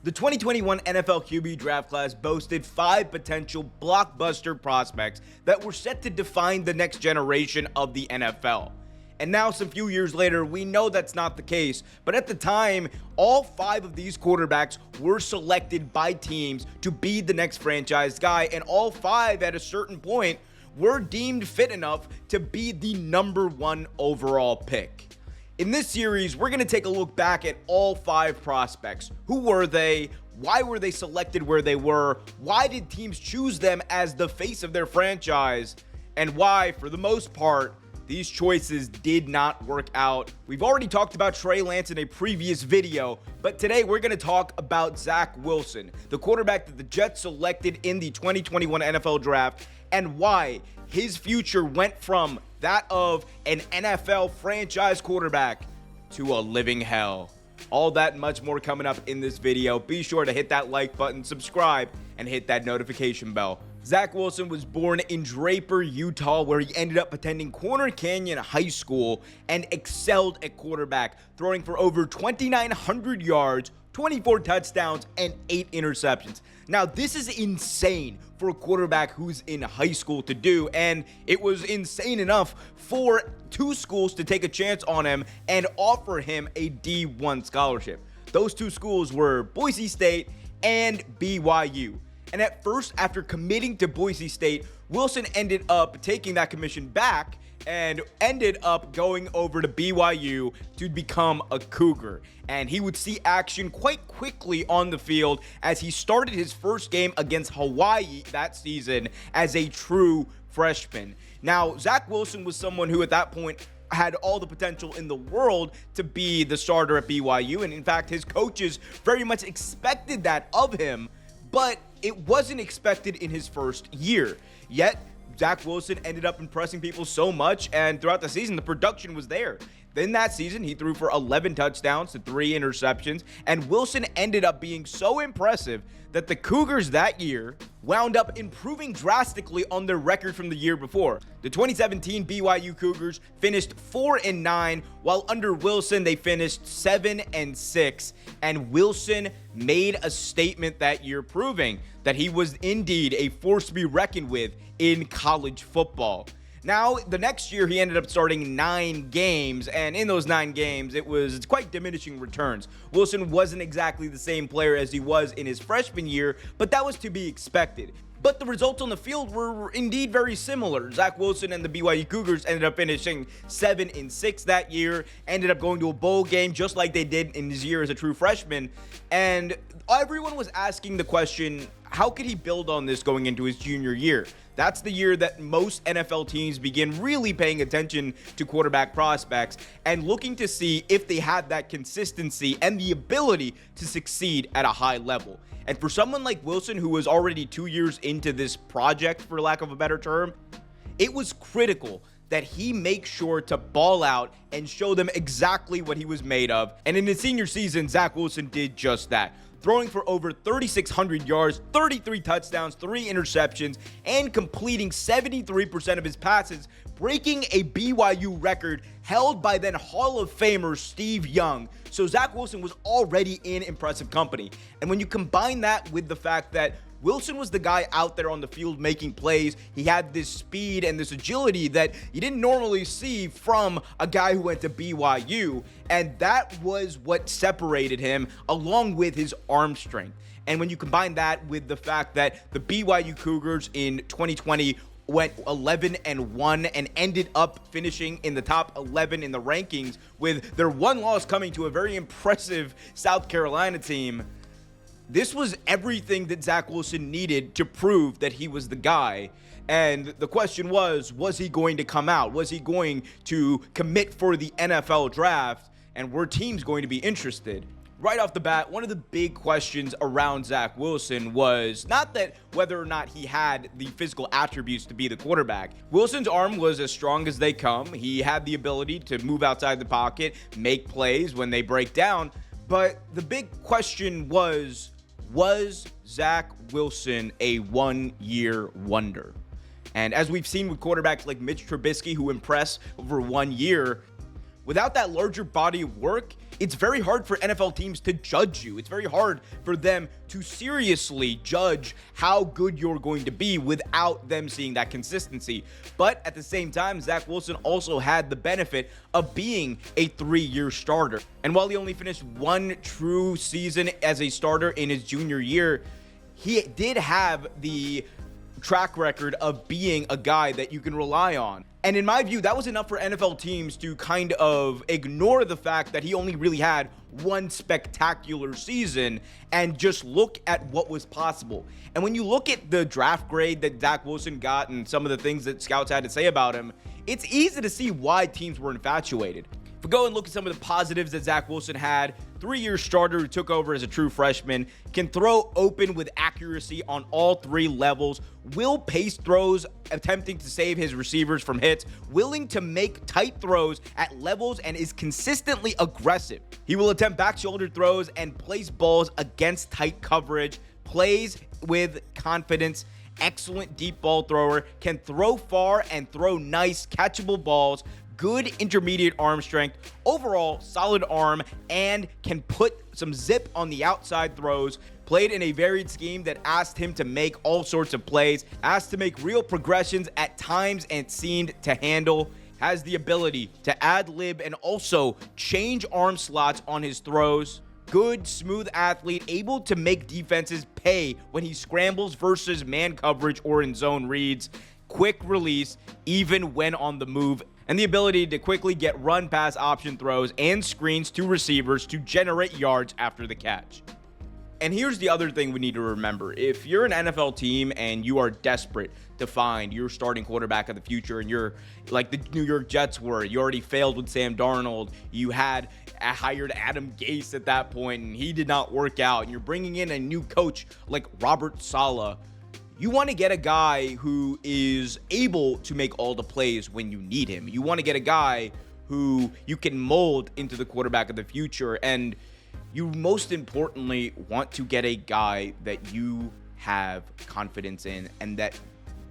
The 2021 NFL QB draft class boasted 5 potential blockbuster prospects that were set to define the next generation of the NFL. And now, some few years later, we know that's not the case. But at the time, all 5 of these quarterbacks were selected by teams to be the next franchise guy. And all 5 at a certain point were deemed fit enough to be the number 1 overall pick. In this series, we're going to take a look back at all 5 prospects. Who were they? Why were they selected where they were? Why did teams choose them as the face of their franchise? And why, for the most part, these choices did not work out. We've already talked about Trey Lance in a previous video, but today we're going to talk about Zach Wilson, the quarterback that the Jets selected in the 2021 NFL Draft, and why his future went from that of an NFL franchise quarterback to a living hell. All that and much more coming up in this video. Be sure to hit that like button, subscribe, and hit that notification bell. Zach Wilson was born in Draper, Utah, where he ended up attending Corner Canyon High School and excelled at quarterback, throwing for over 2,900 yards, 24 touchdowns, and 8 interceptions. Now, this is insane for a quarterback who's in high school to do, and it was insane enough for 2 schools to take a chance on him and offer him a D1 scholarship. Those 2 schools were Boise State and BYU. And at first, after committing to Boise State, Wilson ended up taking that commission back and ended up going over to BYU to become a Cougar. And he would see action quite quickly on the field as he started his first game against Hawaii that season as a true freshman. Now, Zach Wilson was someone who at that point had all the potential in the world to be the starter at BYU. And in fact, his coaches very much expected that of him, but it wasn't expected in his first year. Yet, Zach Wilson ended up impressing people so much, and throughout the season, the production was there. Then that season, he threw for 11 touchdowns to 3 interceptions, and Wilson ended up being so impressive that the Cougars that year wound up improving drastically on their record from the year before. The 2017 BYU Cougars finished 4-9, while under Wilson, they finished 7-6, and Wilson made a statement that year proving that he was indeed a force to be reckoned with in college football. Now, the next year, he ended up starting 9 games, and in those 9 games, it's quite diminishing returns. Wilson wasn't exactly the same player as he was in his freshman year, but that was to be expected. But the results on the field were indeed very similar. Zach Wilson and the BYU Cougars ended up finishing 7-6 that year, ended up going to a bowl game just like they did in his year as a true freshman, and everyone was asking the question, how could he build on this going into his junior year? That's the year that most NFL teams begin really paying attention to quarterback prospects and looking to see if they had that consistency and the ability to succeed at a high level. And for someone like Wilson, who was already 2 years into this project, for lack of a better term, it was critical that he make sure to ball out and show them exactly what he was made of. And in his senior season, Zach Wilson did just that, throwing for over 3,600 yards, 33 touchdowns, 3 interceptions, and completing 73% of his passes, breaking a BYU record held by then Hall of Famer Steve Young. So Zach Wilson was already in impressive company. And when you combine that with the fact that Wilson was the guy out there on the field making plays, he had this speed and this agility that you didn't normally see from a guy who went to BYU, and that was what separated him along with his arm strength. And when you combine that with the fact that the BYU Cougars in 2020 went 11-1 and ended up finishing in the top 11 in the rankings, with their one loss coming to a very impressive South Carolina team, this was everything that Zach Wilson needed to prove that he was the guy. And the question was he going to come out? Was he going to commit for the NFL draft? And were teams going to be interested? Right off the bat, one of the big questions around Zach Wilson was not that whether or not he had the physical attributes to be the quarterback. Wilson's arm was as strong as they come. He had the ability to move outside the pocket, make plays when they break down. But the big question was Zach Wilson a one-year wonder? And as we've seen with quarterbacks like Mitch Trubisky, who impress over 1 year, without that larger body of work, it's very hard for NFL teams to judge you. It's very hard for them to seriously judge how good you're going to be without them seeing that consistency. But at the same time, Zach Wilson also had the benefit of being a 3-year starter. And while he only finished one true season as a starter in his junior year, he did have the track record of being a guy that you can rely on. And in my view, that was enough for NFL teams to kind of ignore the fact that he only really had one spectacular season and just look at what was possible. And when you look at the draft grade that Zach Wilson got and some of the things that scouts had to say about him, it's easy to see why teams were infatuated. If we go and look at some of the positives that Zach Wilson had, 3-year starter who took over as a true freshman, can throw open with accuracy on all 3 levels, will pace throws, attempting to save his receivers from hits, willing to make tight throws at levels, and is consistently aggressive. He will attempt back shoulder throws and place balls against tight coverage, plays with confidence, excellent deep ball thrower, can throw far and throw nice catchable balls, good intermediate arm strength, overall solid arm, and can put some zip on the outside throws. Played in a varied scheme that asked him to make all sorts of plays, asked to make real progressions at times and seemed to handle. Has the ability to ad-lib and also change arm slots on his throws. Good, smooth athlete, able to make defenses pay when he scrambles versus man coverage or in zone reads. Quick release, even when on the move, and the ability to quickly get run pass option throws and screens to receivers to generate yards after the catch. And here's the other thing we need to remember. If you're an NFL team and you are desperate to find your starting quarterback of the future, and you're like the New York Jets were, you already failed with Sam Darnold, you had hired Adam Gase at that point, and he did not work out, and you're bringing in a new coach like Robert Saleh, you want to get a guy who is able to make all the plays when you need him. You want to get a guy who you can mold into the quarterback of the future. And you most importantly want to get a guy that you have confidence in and that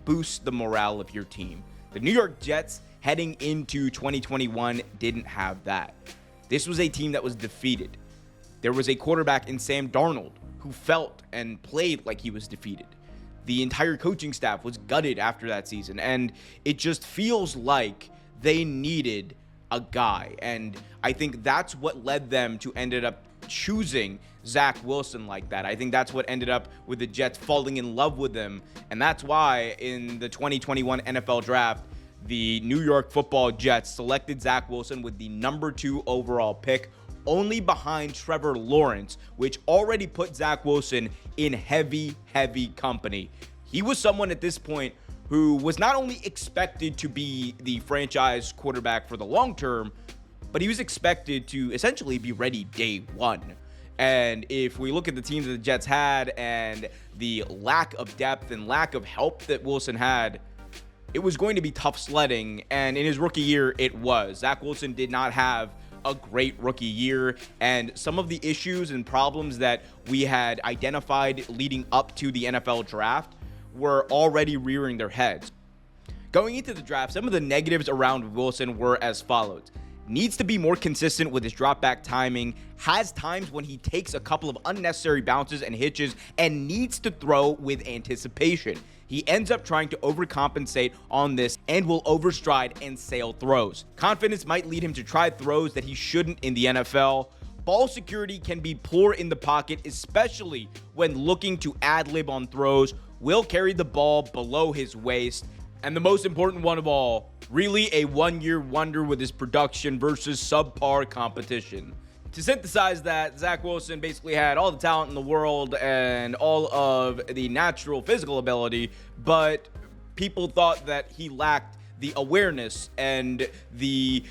boosts the morale of your team. The New York Jets heading into 2021 didn't have that. This was a team that was defeated. There was a quarterback in Sam Darnold who felt and played like he was defeated. The entire coaching staff was gutted after that season, and it just feels like they needed a guy. And I think that's what led them to ended up choosing Zach Wilson like that. I think that's what ended up with the Jets falling in love with him. And that's why in the 2021 NFL draft, the New York Football Jets selected Zach Wilson with the number 2 overall pick, only behind Trevor Lawrence, which already put Zach Wilson in heavy company. He was someone at this point who was not only expected to be the franchise quarterback for the long term, but he was expected to essentially be ready day one. And if we look at the teams that the Jets had and the lack of depth and lack of help that Wilson had, it was going to be tough sledding. And in his rookie year, it was. Zach Wilson did not have a great rookie year, and some of the issues and problems that we had identified leading up to the NFL draft were already rearing their heads. Going into the draft, some of the negatives around Wilson were as follows. Needs to be more consistent with his drop back timing, has times when he takes a couple of unnecessary bounces and hitches, and needs to throw with anticipation. He ends up trying to overcompensate on this and will overstride and sail throws. Confidence might lead him to try throws that he shouldn't in the NFL. Ball security can be poor in the pocket, especially when looking to ad-lib on throws. Will carry the ball below his waist. And the most important one of all, really a one-year wonder with his production versus subpar competition. To synthesize that, Zach Wilson basically had all the talent in the world and all of the natural physical ability, but people thought that he lacked the awareness and the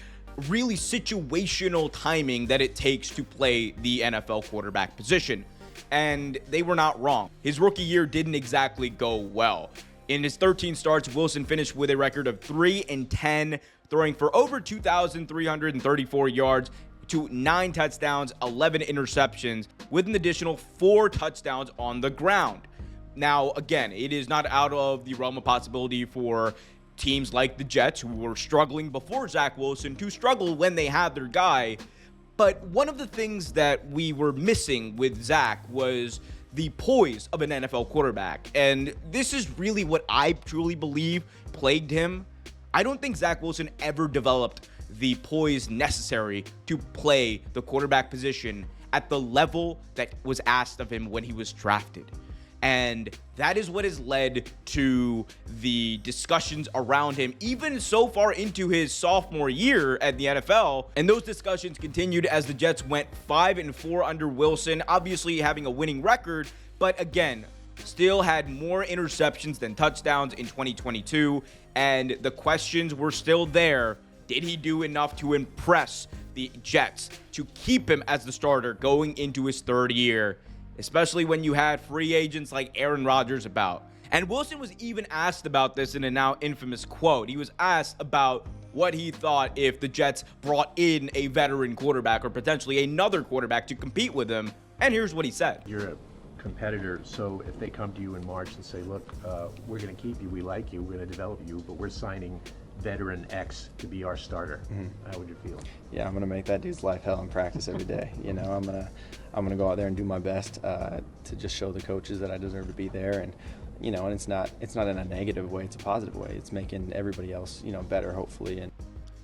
really situational timing that it takes to play the NFL quarterback position. And they were not wrong. His rookie year didn't exactly go well. In his 13 starts, Wilson finished with a record of 3-10, throwing for over 2,334 yards to 9 touchdowns, 11 interceptions, with an additional 4 touchdowns on the ground. Now, again, it is not out of the realm of possibility for teams like the Jets, who were struggling before Zach Wilson, to struggle when they have their guy. But one of the things that we were missing with Zach was the poise of an NFL quarterback. And this is really what I truly believe plagued him. I don't think Zach Wilson ever developed the poise necessary to play the quarterback position at the level that was asked of him when he was drafted. And that is what has led to the discussions around him, even so far into his sophomore year at the NFL. And those discussions continued as the Jets went 5-4 under Wilson, obviously having a winning record, but again, still had more interceptions than touchdowns in 2022. And the questions were still there. Did he do enough to impress the Jets to keep him as the starter going into his third year? Especially when you had free agents like Aaron Rodgers about. And Wilson was even asked about this in a now infamous quote. He was asked about what he thought if the Jets brought in a veteran quarterback or potentially another quarterback to compete with him. And here's what he said. You're a competitor, so if they come to you in March and say, look, we're going to keep you, we like you, we're going to develop you, but we're signing veteran X to be our starter. How would you feel? Yeah, I'm gonna make that dude's life hell in practice every day. You know, I'm gonna go out there and do my best to just show the coaches that I deserve to be there. And you know, and it's not in a negative way; it's a positive way. It's making everybody else, you know, better, hopefully. And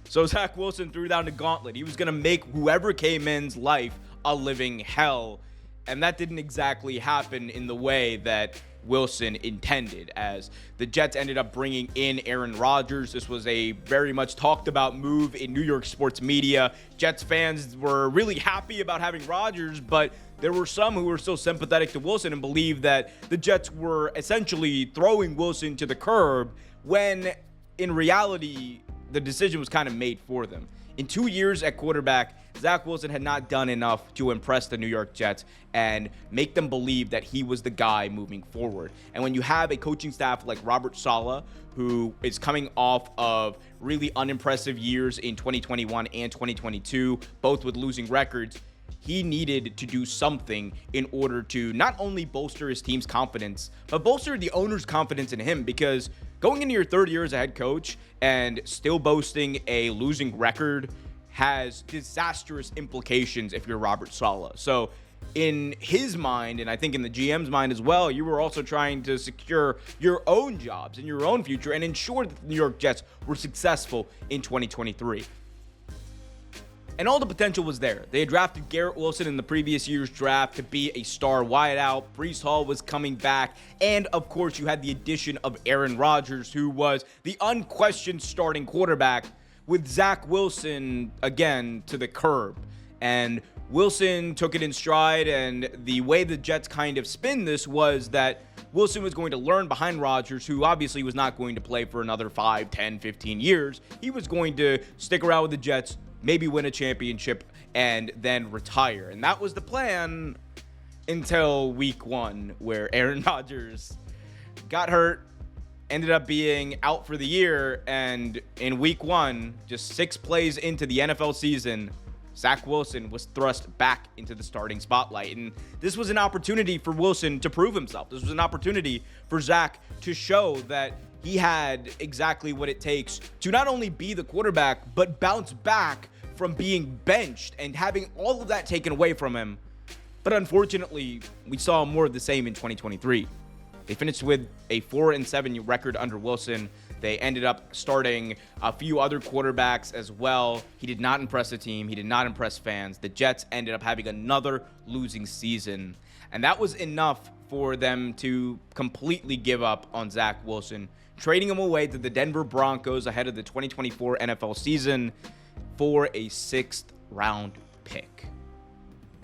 so Zach Wilson threw down the gauntlet. He was gonna make whoever came in's life a living hell, and that didn't exactly happen in the way that Wilson intended, as the Jets ended up bringing in Aaron Rodgers. This was a very much talked about move in New York sports media. Jets fans were really happy about having Rodgers, but there were some who were still sympathetic to Wilson and believed that the Jets were essentially throwing Wilson to the curb, when in reality, the decision was kind of made for them. In 2 years at quarterback, Zach Wilson had not done enough to impress the New York Jets and make them believe that he was the guy moving forward. And when you have a coaching staff like Robert Saleh, who is coming off of really unimpressive years in 2021 and 2022, both with losing records, he needed to do something in order to not only bolster his team's confidence, but bolster the owner's confidence in him, because going into your third year as a head coach and still boasting a losing record has disastrous implications if you're Robert Saleh. So in his mind, and I think in the GM's mind as well, you were also trying to secure your own jobs and your own future and ensure that the New York Jets were successful in 2023. And all the potential was there. They had drafted Garrett Wilson in the previous year's draft to be a star wideout. Breece Hall was coming back. And, of course, you had the addition of Aaron Rodgers, who was the unquestioned starting quarterback, with Zach Wilson, again, to the curb. And Wilson took it in stride, and the way the Jets kind of spin this was that Wilson was going to learn behind Rodgers, who obviously was not going to play for another 5, 10, 15 years. He was going to stick around with the Jets, maybe win a championship, and then retire. And that was the plan until week 1, where Aaron Rodgers got hurt, ended up being out for the year, and in week 1, just 6 plays into the NFL season, Zach Wilson was thrust back into the starting spotlight. And this was an opportunity for Wilson to prove himself. This was an opportunity for Zach to show that he had exactly what it takes to not only be the quarterback, but bounce back from being benched and having all of that taken away from him. But unfortunately, we saw more of the same in 2023. They finished with a 4-7 record under Wilson. They ended up starting a few other quarterbacks as well. He did not impress the team. He did not impress fans. The Jets ended up having another losing season. And that was enough for them to completely give up on Zach Wilson, trading him away to the Denver Broncos ahead of the 2024 NFL season for a 6th round pick.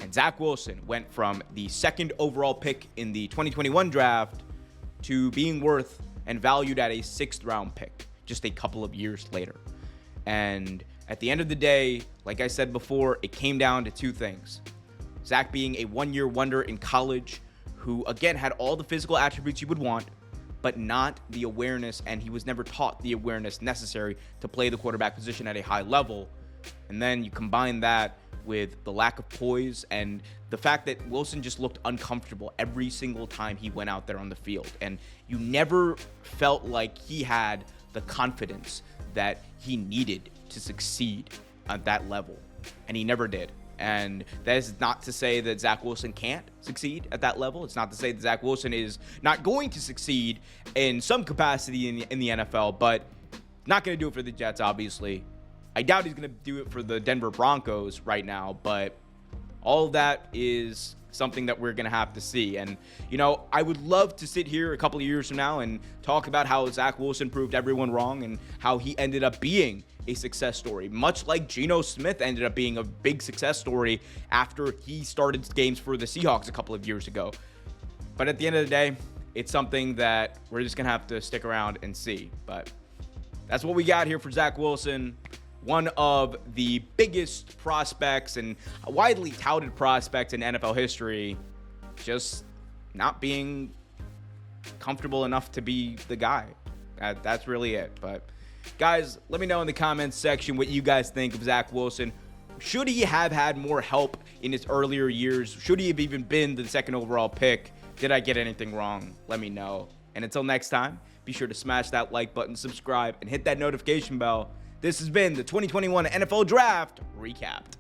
And Zach Wilson went from the 2nd overall pick in the 2021 draft to being worth and valued at a 6th round pick just a couple of years later. And at the end of the day, like I said before, it came down to 2 things. Zach being a 1-year wonder in college, who again had all the physical attributes you would want, but not the awareness, and he was never taught the awareness necessary to play the quarterback position at a high level. And then you combine that with the lack of poise and the fact that Wilson just looked uncomfortable every single time he went out there on the field. And you never felt like he had the confidence that he needed to succeed at that level. And he never did. And that is not to say that Zach Wilson can't succeed at that level. It's not to say that Zach Wilson is not going to succeed in some capacity in the NFL, but not going to do it for the Jets, obviously. I doubt he's going to do it for the Denver Broncos right now, but all of that is something that we're going to have to see. And, you know, I would love to sit here a couple of years from now and talk about how Zach Wilson proved everyone wrong and how he ended up being a success story, much like Geno Smith ended up being a big success story after he started games for the Seahawks a couple of years ago. But at the end of the day, it's something that we're just going to have to stick around and see. But that's what we got here for Zach Wilson. One of the biggest prospects and widely touted prospects in NFL history, just not being comfortable enough to be the guy. That's really it. But guys, let me know in the comments section what you guys think of Zach Wilson. Should he have had more help in his earlier years? Should he have even been the second overall pick? Did I get anything wrong? Let me know. And until next time, be sure to smash that like button, subscribe, and hit that notification bell. This has been the 2021 NFL Draft Recapped.